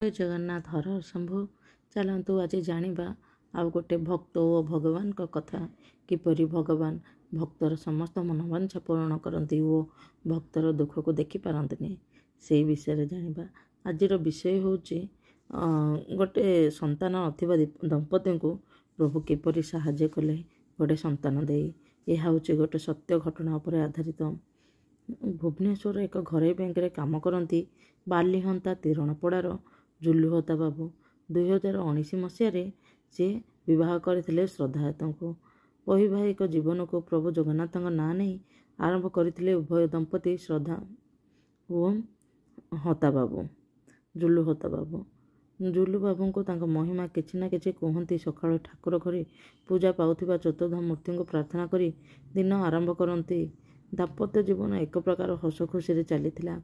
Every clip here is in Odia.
ଜୟ ଜଗନ୍ନାଥ ହର ହର ଶମ୍ଭୁ। ଚାଲନ୍ତୁ ଆଜି ଜାଣିବା ଆଉ ଗୋଟେ ଭକ୍ତ ଓ ଭଗବାନଙ୍କ କଥା। କିପରି ଭଗବାନ ଭକ୍ତର ସମସ୍ତ ମନୋବାଞ୍ଛା ପୂରଣ କରନ୍ତି ଓ ଭକ୍ତର ଦୁଃଖକୁ ଦେଖିପାରନ୍ତିନି, ସେଇ ବିଷୟରେ ଜାଣିବା। ଆଜିର ବିଷୟ ହେଉଛି ଗୋଟେ ସନ୍ତାନ ନଥିବା ଦମ୍ପତିଙ୍କୁ ପ୍ରଭୁ କିପରି ସାହାଯ୍ୟ କଲେ ଗୋଟେ ସନ୍ତାନ ଦେଇ। ଏହା ହେଉଛି ଗୋଟେ ସତ୍ୟ ଘଟଣା ଉପରେ ଆଧାରିତ। ଭୁବନେଶ୍ୱର ଏକ ଘରୋଇ ବ୍ୟାଙ୍କରେ କାମ କରନ୍ତି ବାଲିହନ୍ତା ତିରଣପଡ଼ାର ଜୁଲୁହତା ବାବୁ। 2019 ମସିହାରେ ସେ ବିବାହ କରିଥିଲେ ଶ୍ରଦ୍ଧାୟତଙ୍କୁ। ବୈବାହିକ ଜୀବନକୁ ପ୍ରଭୁ ଜଗନ୍ନାଥଙ୍କ ନାଁ ନେଇ ଆରମ୍ଭ କରିଥିଲେ ଉଭୟ ଦମ୍ପତି ଶ୍ରଦ୍ଧା ଓ ହତାବାବୁ ଜୁଲୁହତା ବାବୁ। ଜୁଲୁ ବାବୁଙ୍କୁ ତାଙ୍କ ମହିମା କିଛି ନା କିଛି କୁହନ୍ତି। ସକାଳୁ ଠାକୁର ଘରେ ପୂଜା ପାଉଥିବା ଚତୁର୍ଦ୍ଧା ମୂର୍ତ୍ତିଙ୍କୁ ପ୍ରାର୍ଥନା କରି ଦିନ ଆରମ୍ଭ କରନ୍ତି। ଦାମ୍ପତ୍ୟ ଜୀବନ ଏକ ପ୍ରକାର ହସ ଖୁସିରେ ଚାଲିଥିଲା।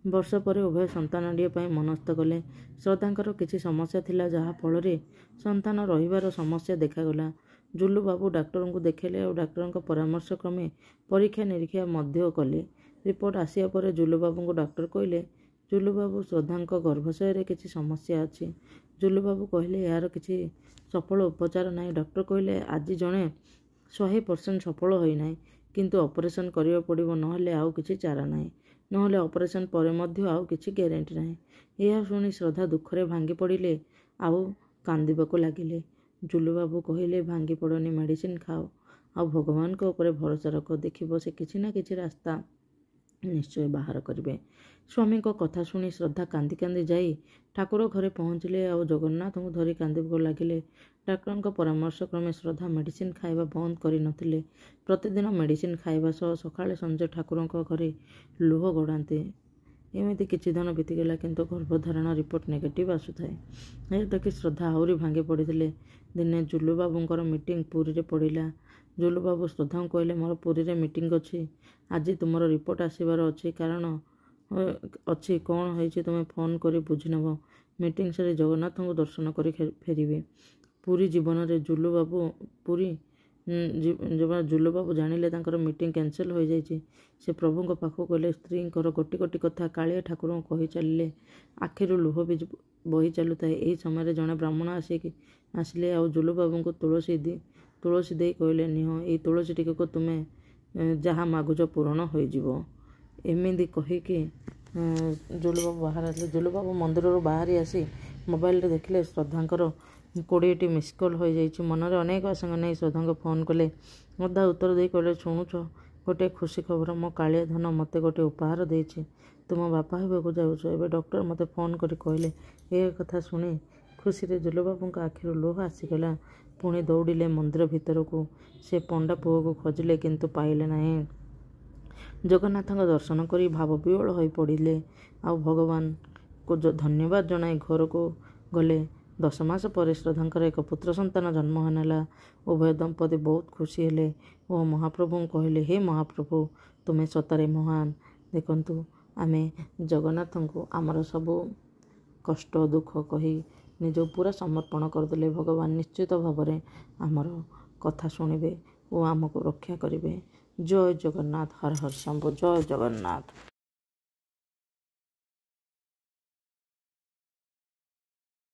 ବର୍ଷ ପରେ ଉଭୟ ସନ୍ତାନଟିଏ ପାଇଁ ମନସ୍ଥ କଲେ। ଶ୍ରଦ୍ଧାଙ୍କର କିଛି ସମସ୍ୟା ଥିଲା, ଯାହା ଫଳରେ ସନ୍ତାନ ରହିବାର ସମସ୍ୟା ଦେଖାଗଲା। ଜୁଲୁ ବାବୁ ଡାକ୍ତରଙ୍କୁ ଦେଖାଇଲେ ଆଉ ଡାକ୍ତରଙ୍କ ପରାମର୍ଶ କ୍ରମେ ପରୀକ୍ଷା ନିରୀକ୍ଷା ମଧ୍ୟ କଲେ। ରିପୋର୍ଟ ଆସିବା ପରେ ଜୁଲୁ ବାବୁଙ୍କୁ ଡାକ୍ତର କହିଲେ, ଜୁଲୁ ବାବୁ, ଶ୍ରଦ୍ଧାଙ୍କ ଗର୍ଭାଶୟରେ କିଛି ସମସ୍ୟା ଅଛି। ଜୁଲୁ ବାବୁ କହିଲେ, ଏହାର କିଛି ସଫଳ ଉପଚାର ନାହିଁ। ଡାକ୍ତର କହିଲେ, ଆଜି ଜଣେ 100% ସଫଳ ହୋଇନାହିଁ, କିନ୍ତୁ ଅପରେସନ୍ କରିବାକୁ ପଡ଼ିବ, ନହେଲେ ଆଉ କିଛି ଚାରା ନାହିଁ। ନହେଲେ ଅପରେସନ୍ ପରେ ମଧ୍ୟ ଆଉ କିଛି ଗ୍ୟାରେଣ୍ଟି ନାହିଁ। ଏହା ଶୁଣି ଶ୍ରଦ୍ଧା ଦୁଃଖରେ ଭାଙ୍ଗି ପଡ଼ିଲେ ଆଉ କାନ୍ଦିବାକୁ ଲାଗିଲେ। ଜୁଲୁବାବୁ କହିଲେ, ଭାଙ୍ଗି ପଡ଼ନି, ମେଡ଼ିସିନ ଖାଅ ଆଉ ଭଗବାନଙ୍କ ଉପରେ ଭରସା ରଖ। ଦେଖିବ ସେ କିଛି ନା କିଛି ରାସ୍ତା ନିଶ୍ଚୟ ବାହାର କରିବେ। ସ୍ୱାମୀଙ୍କ କଥା ଶୁଣି ଶ୍ରଦ୍ଧା କାନ୍ଦି କାନ୍ଦି ଯାଇ ଠାକୁର ଘରେ ପହଞ୍ଚିଲେ ଆଉ ଜଗନ୍ନାଥଙ୍କୁ ଧରି କାନ୍ଦିବାକୁ ଲାଗିଲେ। ଡାକ୍ତରଙ୍କ ପରାମର୍ଶ କ୍ରମେ ଶ୍ରଦ୍ଧା ମେଡ଼ିସିନ ଖାଇବା ବନ୍ଦ କରିନଥିଲେ। ପ୍ରତିଦିନ ମେଡ଼ିସିନ ଖାଇବା ସହ ସକାଳେ ସଞ୍ଜ ଠାକୁରଙ୍କ ଘରେ ଲୁହ ଗଡ଼ାନ୍ତି। ଏମିତି କିଛି ଦିନ ବିତିଗଲା, କିନ୍ତୁ ଗର୍ଭଧାରଣ ରିପୋର୍ଟ ନେଗେଟିଭ୍ ଆସୁଥାଏ। ଏହା ଦେଖି ଶ୍ରଦ୍ଧା ଆହୁରି ଭାଙ୍ଗି ପଡ଼ିଥିଲେ। ଦିନେ ଜୁଲୁବାବୁଙ୍କର ମିଟିଂ ପୁରୀରେ ପଡ଼ିଲା। ଜୁଲୁବାବୁ ଶ୍ରଦ୍ଧାଙ୍କୁ କହିଲେ, ମୋର ପୁରୀରେ ମିଟିଂ ଅଛି, ଆଜି ତୁମର ରିପୋର୍ଟ ଆସିବାର ଅଛି। କାରଣ ଅଛି, କ'ଣ ହେଇଛି ତୁମେ ଫୋନ୍ କରି ବୁଝିନେବ। ମିଟିଂ ସାରି ଜଗନ୍ନାଥଙ୍କୁ ଦର୍ଶନ କରି ଫେରିବେ। ପୁରୀ ଜୀବନରେ ଜୁଲୁବାବୁ ଜାଣିଲେ ତାଙ୍କର ମିଟିଂ କ୍ୟାନସେଲ୍ ହୋଇଯାଇଛି। ସେ ପ୍ରଭୁଙ୍କ ପାଖକୁ ଗଲେ। ସ୍ତ୍ରୀଙ୍କର ଗୋଟି ଗୋଟି କଥା କାଳିଆ ଠାକୁରଙ୍କୁ କହି ଚାଲିଲେ। ଆଖିରୁ ଲୁହ ବି ବହି ଚାଲୁଥାଏ। ଏହି ସମୟରେ ଜଣେ ବ୍ରାହ୍ମଣ ଆସିଲେ ଆଉ ଜୁଲୁବାବୁଙ୍କୁ ତୁଳସୀ ଦେଇ କହିଲେ, ନିହ, ଏଇ ତୁଳସୀ ଟିକକୁ ତୁମେ ଯାହା ମାଗୁଛ ପୂରଣ ହୋଇଯିବ। ଏମିତି କହିକି ଜୁଲୁବାବୁ ବାହାରି ଆସିଲେ। ଜୁଲୁବାବୁ ମନ୍ଦିରରୁ ବାହାରି ଆସି ମୋବାଇଲରେ ଦେଖିଲେ ଶ୍ରଦ୍ଧାଙ୍କର 20ଟି ମିସ୍କଲ୍ ହୋଇଯାଇଛି। ମନରେ ଅନେକ ଆଶଙ୍କା ନେଇ ଶ୍ରଦ୍ଧାଙ୍କୁ ଫୋନ୍ କଲେ। ଅଧା ଉତ୍ତର ଦେଇ କହିଲେ, ଶୁଣୁଛ, ଗୋଟିଏ ଖୁସି ଖବର, ମୋ କାଳିଆ ଧନ ମୋତେ ଗୋଟିଏ ଉପହାର ଦେଇଛି। ତୁମ ବାପା ହେବାକୁ ଯାଉଛ। ଏବେ ଡକ୍ଟର ମୋତେ ଫୋନ୍ କରି କହିଲେ। ଏ କଥା ଶୁଣି ଖୁସିରେ ଜୁଲୁବାବୁଙ୍କ ଆଖିରୁ ଲୁହ ଆସିଗଲା। ପୁଣି ଦୌଡ଼ିଲେ ମନ୍ଦିର ଭିତରକୁ। ସେ ପଣ୍ଡା ପୁଅକୁ ଖୋଜିଲେ, କିନ୍ତୁ ପାଇଲେ ନାହିଁ। ଜଗନ୍ନାଥଙ୍କ ଦର୍ଶନ କରି ଭାବବିହ୍ୱଳ ହୋଇ ପଡ଼ିଲେ ଆଉ ଭଗବାନଙ୍କୁ ଧନ୍ୟବାଦ ଜଣାଇ ଘରକୁ ଗଲେ। 10 ମାସ ପରେ ଶ୍ରଦ୍ଧାଙ୍କର ଏକ ପୁତ୍ର ସନ୍ତାନ ଜନ୍ମ ନେଲା। ଉଭୟ ଦମ୍ପତି ବହୁତ ଖୁସି ହେଲେ ଓ ମହାପ୍ରଭୁଙ୍କୁ କହିଲେ, ହେ ମହାପ୍ରଭୁ, ତୁମେ ସତରେ ମହାନ। ଦେଖନ୍ତୁ, ଆମେ ଜଗନ୍ନାଥଙ୍କୁ ଆମର ସବୁ କଷ୍ଟ ଦୁଃଖ କହି ନିଜକୁ ପୁରା ସମର୍ପଣ କରିଦେଲେ। ଭଗବାନ ନିଶ୍ଚିତ ଭାବରେ ଆମର କଥା ଶୁଣିବେ ଓ ଆମକୁ ରକ୍ଷା କରିବେ। ଜୟ ଜଗନ୍ନାଥ, ହର ହର ଶମ୍ଭୁ, ଜୟ ଜଗନ୍ନାଥ।